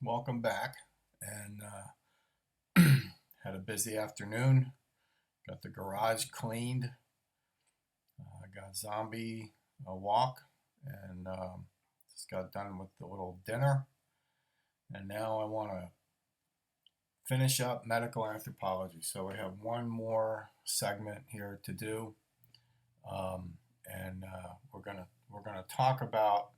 welcome back. And had a busy afternoon. Got the garage cleaned. I got zombie walk, and just got done with the little dinner. And now I want to finish up medical anthropology. So we have one more segment here to do, and we're gonna talk about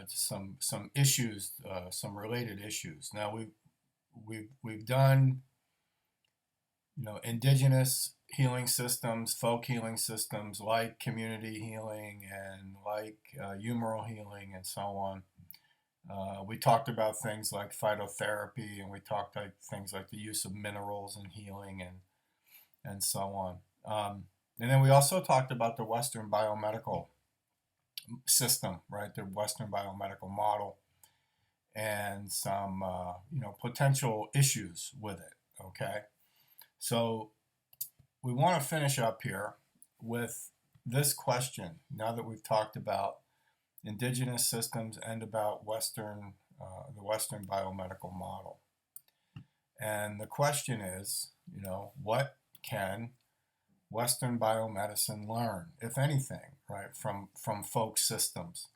some issues, some related issues. Now we've done indigenous healing systems, folk healing systems like community healing and like humoral healing and so on. We talked about things like phytotherapy, and we talked like things like the use of minerals in healing and so on. And then we also talked about the Western biomedical system, right? The Western biomedical model and some potential issues with it. Okay, so we want to finish up here with this question. Now that we've talked about indigenous systems and about the Western biomedical model, and the question is, what can Western biomedicine learn, if anything, right, from folk systems?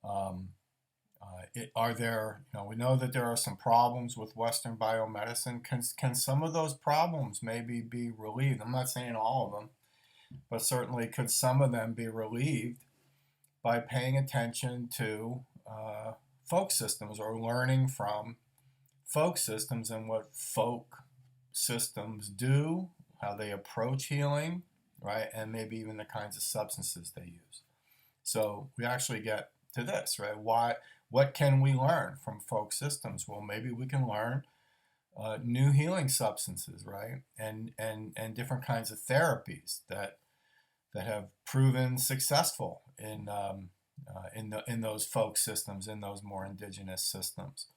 Um, are there, we know that there are some problems with Western biomedicine. Can some of those problems maybe be relieved? I'm not saying all of them, but certainly could some of them be relieved by paying attention to folk systems or learning from folk systems and what folk systems do, how they approach healing, right? And maybe even the kinds of substances they use. So we actually get to this, right? What can we learn from folk systems? Well, maybe we can learn new healing substances, right? And different kinds of therapies that have proven successful in those folk systems, in those more indigenous systems.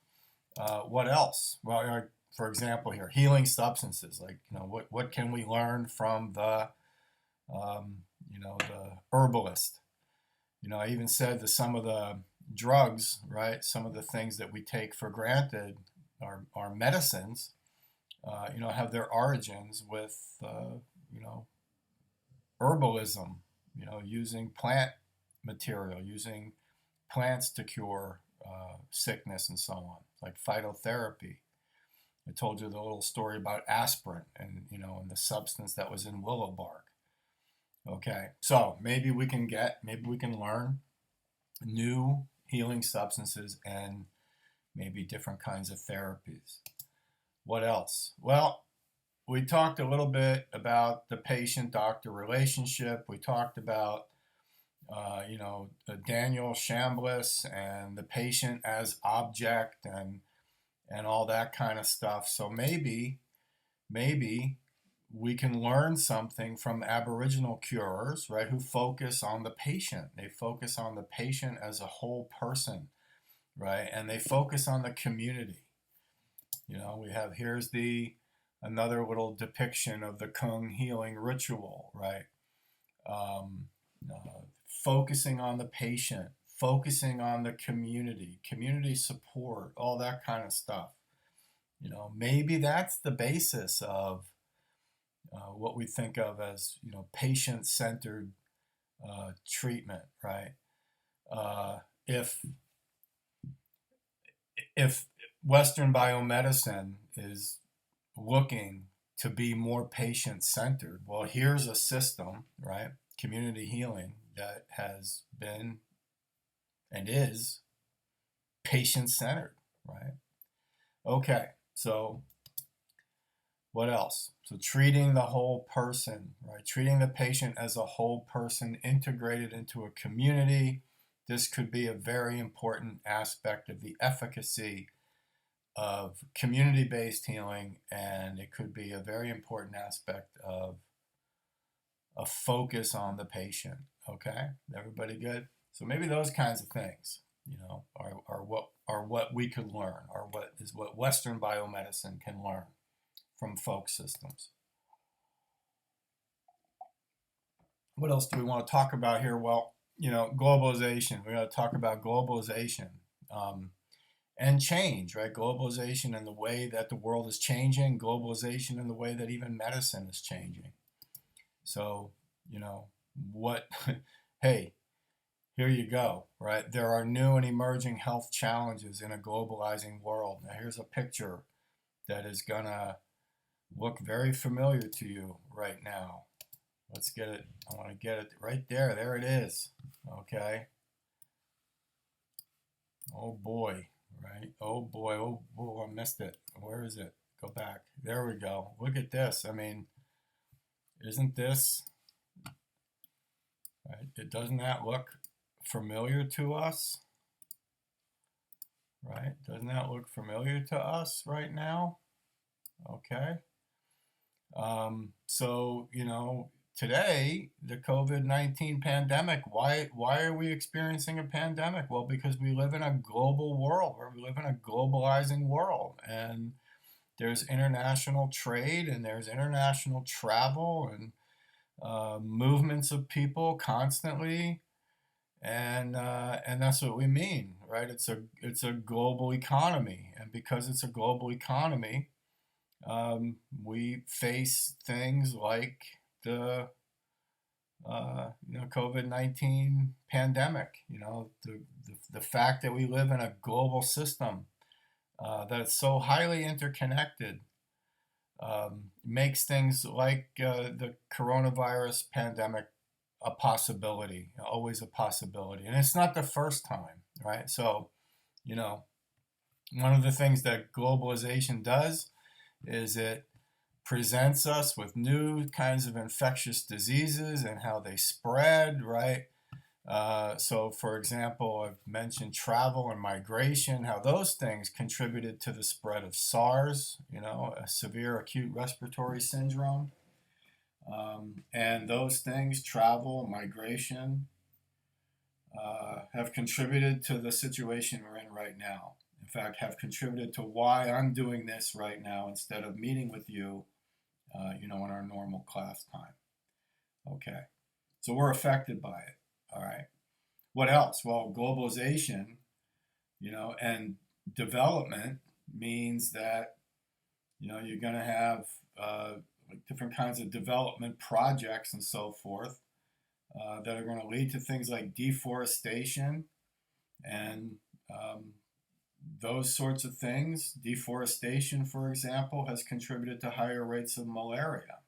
What else? Well, for example, here healing substances. Like what can we learn from the herbalist? I even said that some of the drugs, right? Some of the things that we take for granted are medicines. Have their origins with herbalism. Using plant material, using plants to cure sickness and so on, like phytotherapy. I told you the little story about aspirin and the substance that was in willow bark. Okay, so maybe we can learn new healing substances and maybe different kinds of therapies. What else? Well, we talked a little bit about the patient-doctor relationship. We talked about Daniel Chambliss and the patient as object and all that kind of stuff. So maybe we can learn something from Aboriginal curers, right, who focus on the patient. They focus on the patient as a whole person, right, and they focus on the community. We have here's the another little depiction of the Kung healing ritual, right? Um, Focusing on the patient, focusing on the community support, all that kind of stuff. Maybe that's the basis of what we think of as patient-centered treatment, right? Uh, if if Western biomedicine is looking to be more patient-centered, well, here's a system, right? Community healing that has been and is patient-centered, right? Okay, so what else? So treating the whole person, right? Treating the patient as a whole person integrated into a community. This could be a very important aspect of the efficacy of community-based healing, and it could be a very important aspect of a focus on the patient. Okay, everybody good? So maybe those kinds of things, are what we could learn, or what Western biomedicine can learn from folk systems. What else do we want to talk about here? Well, globalization. We're going to talk about globalization. Um, and change, right? Globalization and the way that the world is changing, globalization and the way that even medicine is changing. So, you know, what, hey, here you go, right? There are new and emerging health challenges in a globalizing world. Now, here's a picture that is gonna look very familiar to you right now. Let's get it. I want to get it right there. There it is. Okay. Oh boy, right? Oh boy. Oh, oh, I missed it. Where is it? Go back. There we go. Look at this. I mean, isn't this right? It doesn't that look familiar to us, right? Doesn't that look familiar to us right now? Okay. So, today, the COVID-19 pandemic, why are we experiencing a pandemic? Well, because we live in a global world, or we live in a globalizing world, and there's international trade and there's international travel and movements of people constantly, and that's what we mean, right? It's a global economy, and because it's a global economy, we face things like the COVID-19 pandemic. The fact that we live in a global system that's so highly interconnected makes things like the coronavirus pandemic a possibility, always a possibility, and it's not the first time, right? So, you know, one of the things that globalization does is it presents us with new kinds of infectious diseases and how they spread, right? So, for example, I've mentioned travel and migration, how those things contributed to the spread of SARS, a severe acute respiratory syndrome. And those things, travel, migration, have contributed to the situation we're in right now. In fact, have contributed to why I'm doing this right now instead of meeting with you, in our normal class time. Okay. So we're affected by it. All right. What else? Well, globalization, and development means that, you're going to have different kinds of development projects and so forth that are going to lead to things like deforestation and those sorts of things. Deforestation, for example, has contributed to higher rates of malaria,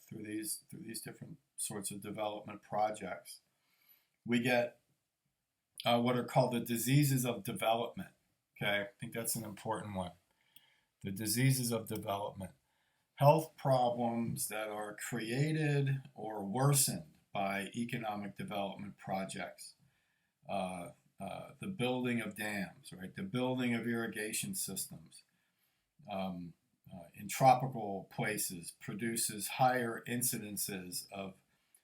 through these different sorts of development projects. We get what are called the diseases of development. Okay, I think that's an important one. The diseases of development. Health problems that are created or worsened by economic development projects. The building of dams, right? The building of irrigation systems in tropical places produces higher incidences of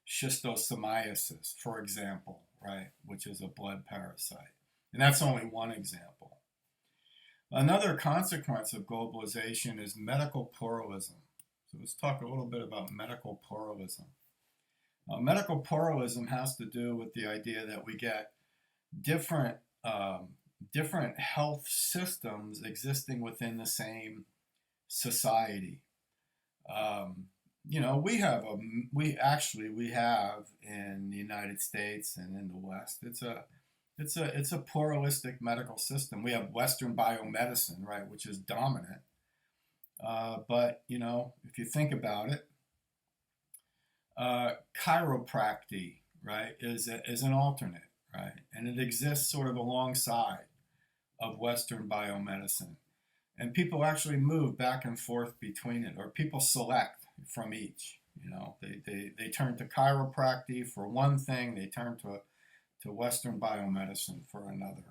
schistosomiasis, for example, right? Which is a blood parasite. And that's only one example. Another consequence of globalization is medical pluralism. So let's talk a little bit about medical pluralism. Medical pluralism has to do with the idea that we get different different health systems existing within the same society. We have in the United States and in the West. It's a pluralistic medical system. We have Western biomedicine, right, which is dominant. But if you think about it, chiropractic, right, is an alternate, right, and it exists sort of alongside of Western biomedicine, and people actually move back and forth between it, or people select from each. They turn to chiropractic for one thing, they turn to Western biomedicine for another.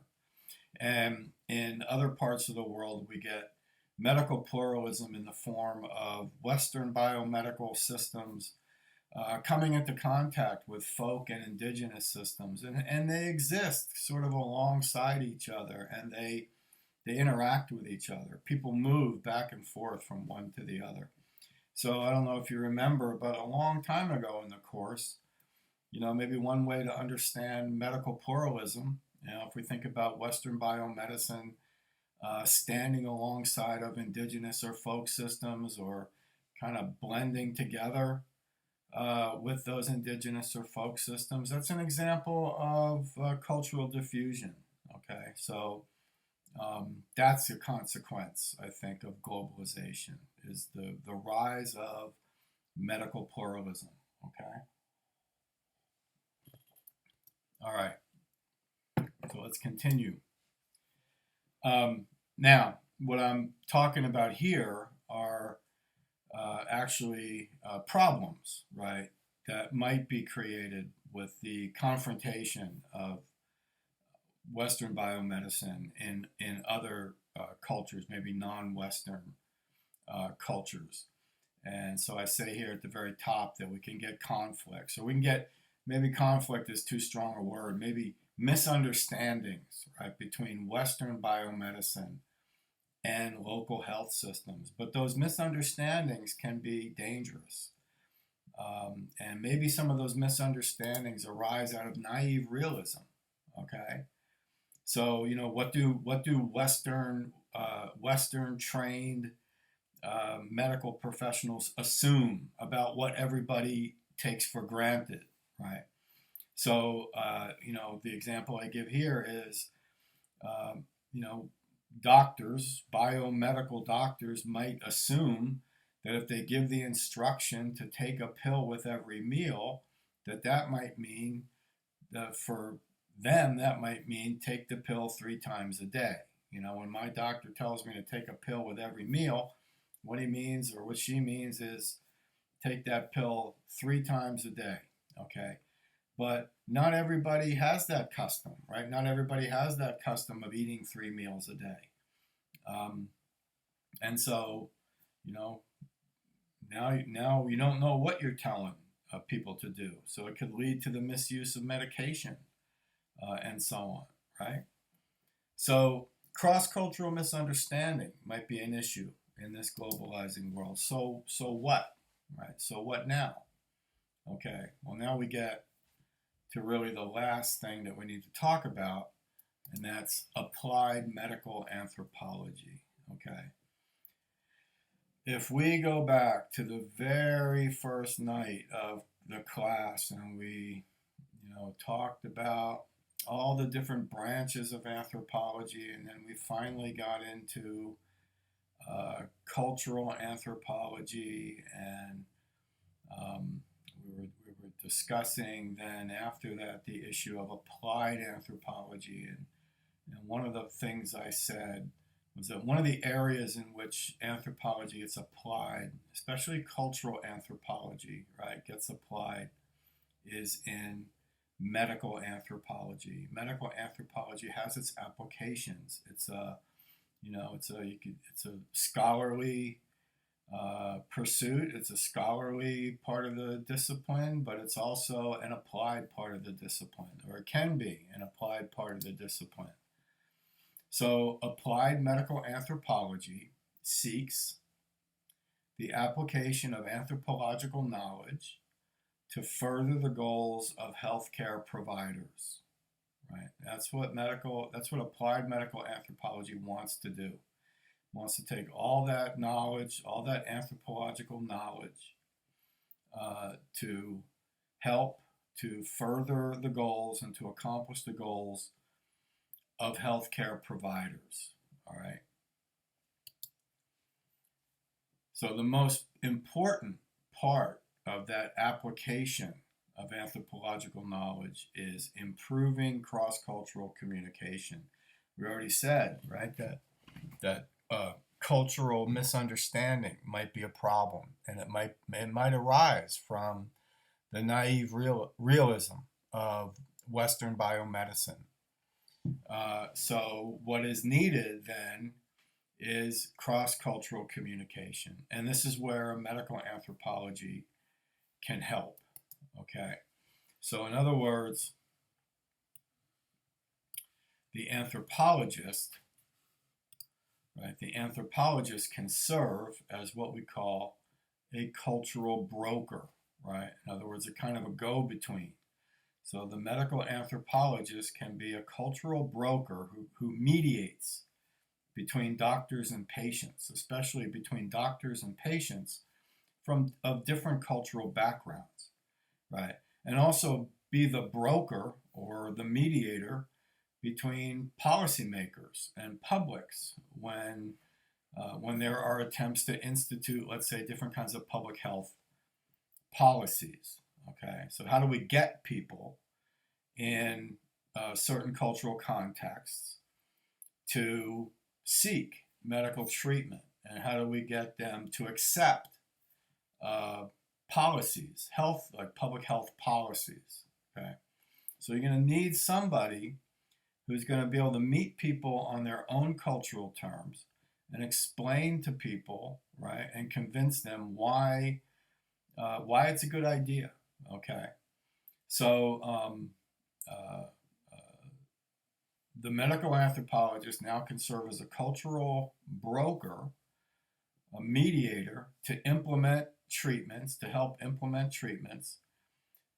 And in other parts of the world, we get medical pluralism in the form of Western biomedical systems coming into contact with folk and indigenous systems. And they exist sort of alongside each other, and they interact with each other. People move back and forth from one to the other. So I don't know if you remember, but a long time ago in the course, maybe one way to understand medical pluralism, if we think about Western biomedicine standing alongside of indigenous or folk systems, or kind of blending together with those indigenous or folk systems. That's an example of cultural diffusion. Okay, so that's a consequence, I think, of globalization, is the rise of medical pluralism. Okay, all right, so let's continue. Now, what I'm talking about here are actually problems, right, that might be created with the confrontation of Western biomedicine in other cultures, maybe non-Western cultures. And so I say here at the very top that we can get conflict. So we can get, maybe conflict is too strong a word, maybe misunderstandings, right, between Western biomedicine and local health systems. But those misunderstandings can be dangerous. And maybe some of those misunderstandings arise out of naive realism. Okay, so what do Western trained medical professionals assume about what everybody takes for granted, right? So the example I give here is um, you know doctors, biomedical doctors might assume that if they give the instruction to take a pill with every meal, that might mean that for them, that might mean take the pill 3 times a day. When my doctor tells me to take a pill with every meal, what he means or what she means is take that pill 3 times a day. Okay. But not everybody has that custom, right? Not everybody has that custom of eating 3 meals a day. Um, and so, you know, now you don't know what you're telling people to do. So it could lead to the misuse of medication and so on, right? So cross-cultural misunderstanding might be an issue in this globalizing world. So what, right? So what now? Okay, well, now we get to really the last thing that we need to talk about, and that's applied medical anthropology. Okay, if we go back to the very first night of the class and we talked about all the different branches of anthropology, and then we finally got into cultural anthropology, and we were discussing then after that the issue of applied anthropology. And one of the things I said was that one of the areas in which anthropology is applied, especially cultural anthropology, right, gets applied, is in medical anthropology. Medical anthropology has its applications. It's a it's a scholarly pursuit. It's a scholarly part of the discipline, but it's also an applied part of the discipline, or it can be an applied part of the discipline. So, applied medical anthropology seeks the application of anthropological knowledge to further the goals of healthcare providers. Right? That's what applied medical anthropology wants to do. It wants to take all that knowledge, all that anthropological knowledge, to help to further the goals and to accomplish the goals of healthcare providers. All right. So the most important part of that application of anthropological knowledge is improving cross-cultural communication. We already said, right, that cultural misunderstanding might be a problem, and it might arise from the naive realism of Western biomedicine. So what is needed then is cross-cultural communication, and this is where medical anthropology can help. Okay, so in other words, the anthropologist, right? The anthropologist can serve as what we call a cultural broker, right? In other words, a kind of a go-between. So the medical anthropologist can be a cultural broker who mediates between doctors and patients, especially between doctors and patients of different cultural backgrounds, right? And also be the broker or the mediator between policymakers and publics when there are attempts to institute, let's say, different kinds of public health policies. Okay, so how do we get people in certain cultural contexts to seek medical treatment, and how do we get them to accept uh, policies, health, like public health policies? Okay, so you're going to need somebody who's going to be able to meet people on their own cultural terms and explain to people, right, and convince them why it's a good idea. Okay, so uh, the medical anthropologist now can serve as a cultural broker, a mediator to implement treatments, to help implement treatments,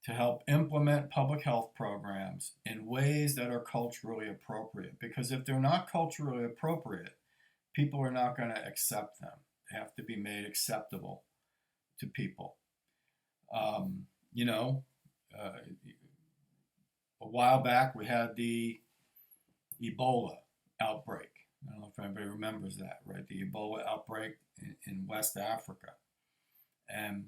to help implement public health programs in ways that are culturally appropriate. Because if they're not culturally appropriate, people are not going to accept them. They have to be made acceptable to people. You know, a while back we had the Ebola outbreak. I don't know if anybody remembers that, right? The Ebola outbreak in West Africa. And,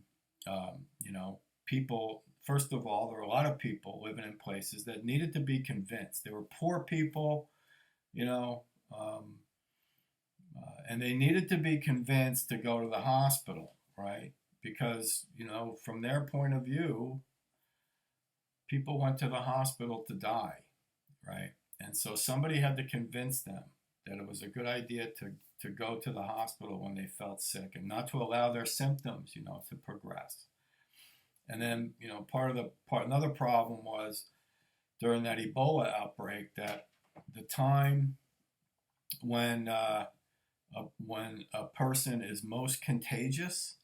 you know, people, first of all, there were a lot of people living in places that needed to be convinced. They were poor people, you know, and they needed to be convinced to go to the hospital, right? Because, you know, from their point of view, people went to the hospital to die, right? And so somebody had to convince them that it was a good idea to go to the hospital when they felt sick and not to allow their symptoms, you know, to progress. And then, you know, another problem was during that Ebola outbreak that the time when a person is most contagious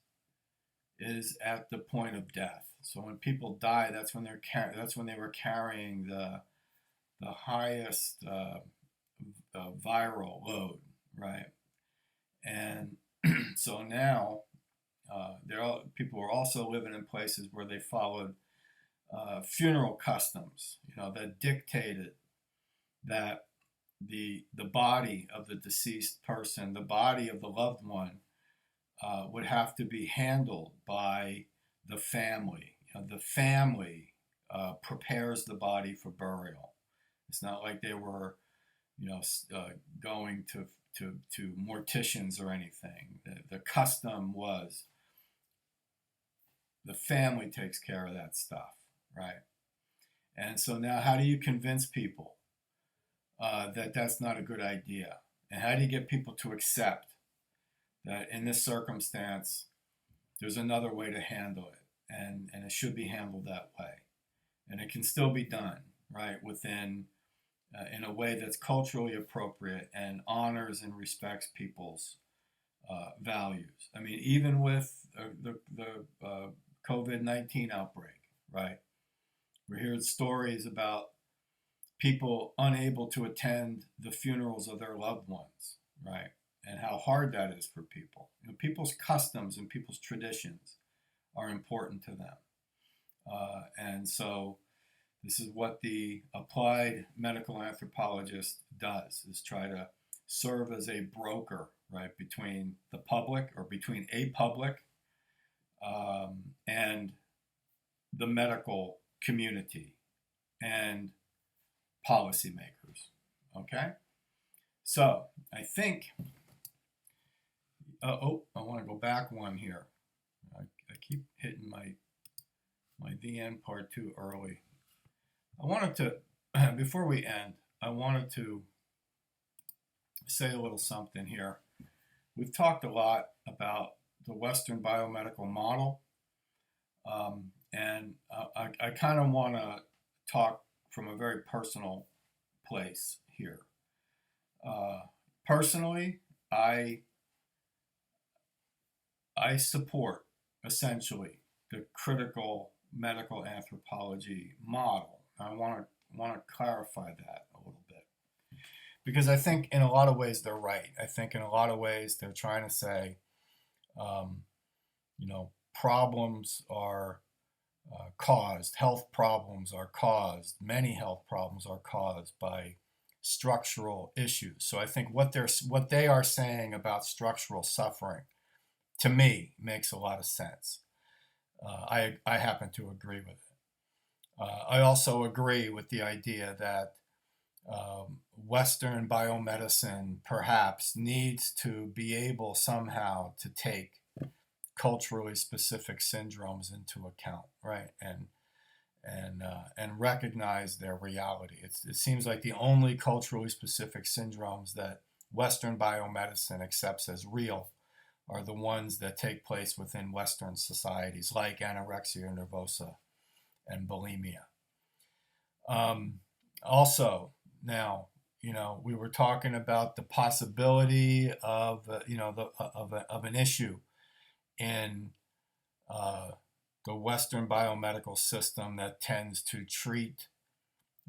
is at the point of death. So when people die, that's when they were carrying the highest viral load, right? And so now people are also living in places where they followed funeral customs, you know, that dictated that the body of the deceased person, the body of the loved one, would have to be handled by the family. You know, the family prepares the body for burial. It's not like they were, you know, going to morticians or anything. The custom was the family takes care of that stuff, right? And so now, how do you convince people that that's not a good idea? And how do you get people to accept that in this circumstance, there's another way to handle it, and it should be handled that way, and it can still be done, right, within in a way that's culturally appropriate and honors and respects people's values. I mean, even with the COVID-19 outbreak, right? We're hearing stories about people unable to attend the funerals of their loved ones, right? And how hard that is for people. You know, people's customs and people's traditions are important to them. And so this is what the applied medical anthropologist does, is try to serve as a broker, right, between the public or between a public and the medical community and policymakers. Okay? So I think, I want to go back one here. I keep hitting my the end part too early. I wanted to, before we end, I wanted to say a little something here. We've talked a lot about the Western biomedical model, and I kind of want to talk from a very personal place here. Personally, I support essentially the critical medical anthropology model. I want to clarify that a little bit, because I think in a lot of ways they're right. I think in a lot of ways they're trying to say, um, problems are caused, health problems are caused, many health problems are caused by structural issues. So I think what they are saying about structural suffering, to me, makes a lot of sense. I happen to agree with it. I also agree with the idea that Western biomedicine perhaps needs to be able somehow to take culturally specific syndromes into account, right? And recognize their reality. It seems like the only culturally specific syndromes that Western biomedicine accepts as real are the ones that take place within Western societies, like anorexia nervosa and bulimia. Also, now, we were talking about the possibility of, of an issue in the Western biomedical system that tends to treat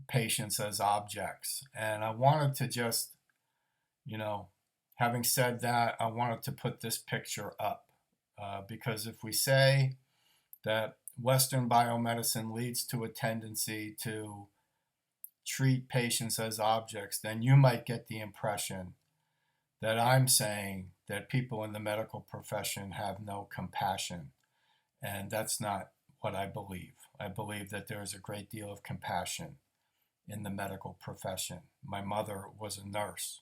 patients as objects. And I wanted to just, having said that, I wanted to put this picture up because if we say that Western biomedicine leads to a tendency to treat patients as objects, then you might get the impression that I'm saying that people in the medical profession have no compassion. And that's not what I believe. I believe that there is a great deal of compassion in the medical profession. My mother was a nurse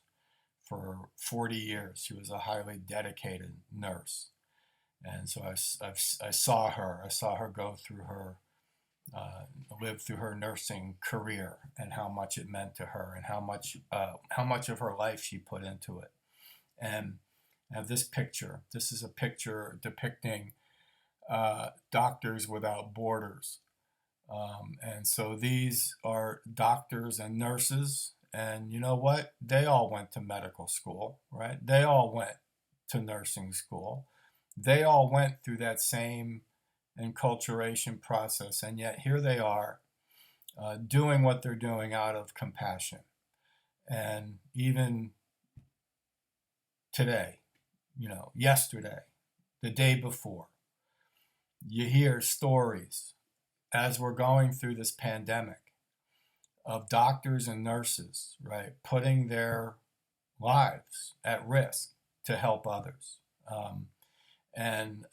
for 40 years. She was a highly dedicated nurse. And so I saw her. I saw her go through her, live through her nursing career and how much it meant to her and how much of her life she put into it. And I have this picture. This is a picture depicting Doctors Without Borders. And so these are doctors and nurses. And you know what? They all went to medical school, right? They all went to nursing school. They all went through that same enculturation process. And yet here they are doing what they're doing out of compassion. And even today, yesterday, the day before, you hear stories as we're going through this pandemic of doctors and nurses, right, putting their lives at risk to help others. And,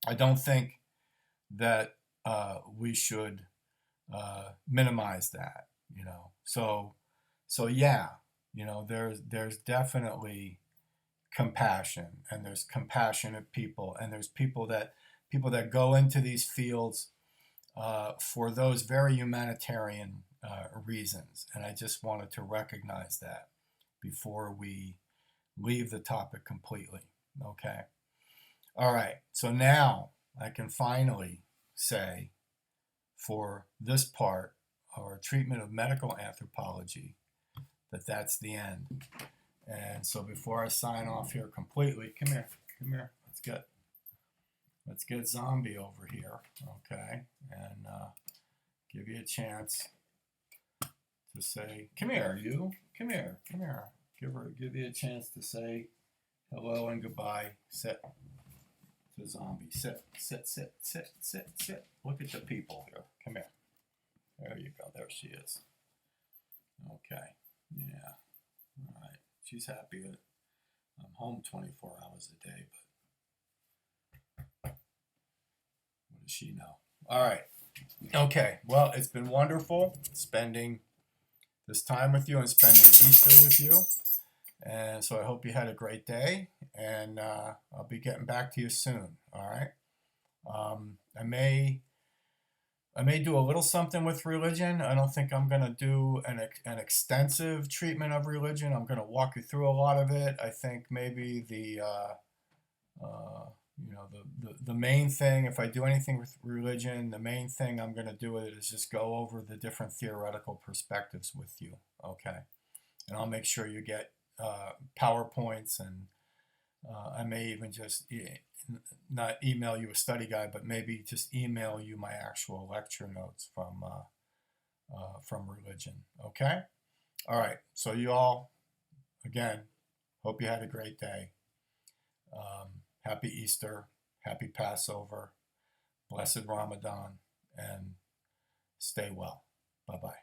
I don't think that we should minimize that, So yeah, there's definitely compassion, and there's compassionate people, and there's people that go into these fields for those very humanitarian reasons. And I just wanted to recognize that before we leave the topic completely. Okay. All right. So now I can finally say, for this part, our treatment of medical anthropology, that's the end. And so before I sign off here completely, come here, let's get Zombie over here, okay, and give you a chance to say, come here, give you a chance to say hello and goodbye. Sit to Zombie, sit. Look at the people here. Come here. There you go. There she is. Okay. Yeah. All right. She's happy that I'm home 24 hours a day, but what does she know? All right. Okay. Well, it's been wonderful spending this time with you and spending Easter with you. And so I hope you had a great day, and I'll be getting back to you soon. All right. I may do a little something with religion. I don't think I'm going to do an extensive treatment of religion. I'm going to walk you through a lot of it. I think maybe the main thing, if I do anything with religion, the main thing I'm going to do with it is just go over the different theoretical perspectives with you. Okay. And I'll make sure you get PowerPoints, and I may even just not email you a study guide, but maybe just email you my actual lecture notes from religion. Okay? All right. So you all, again, hope you had a great day. Happy Easter, happy Passover, blessed Ramadan, and stay well. Bye bye.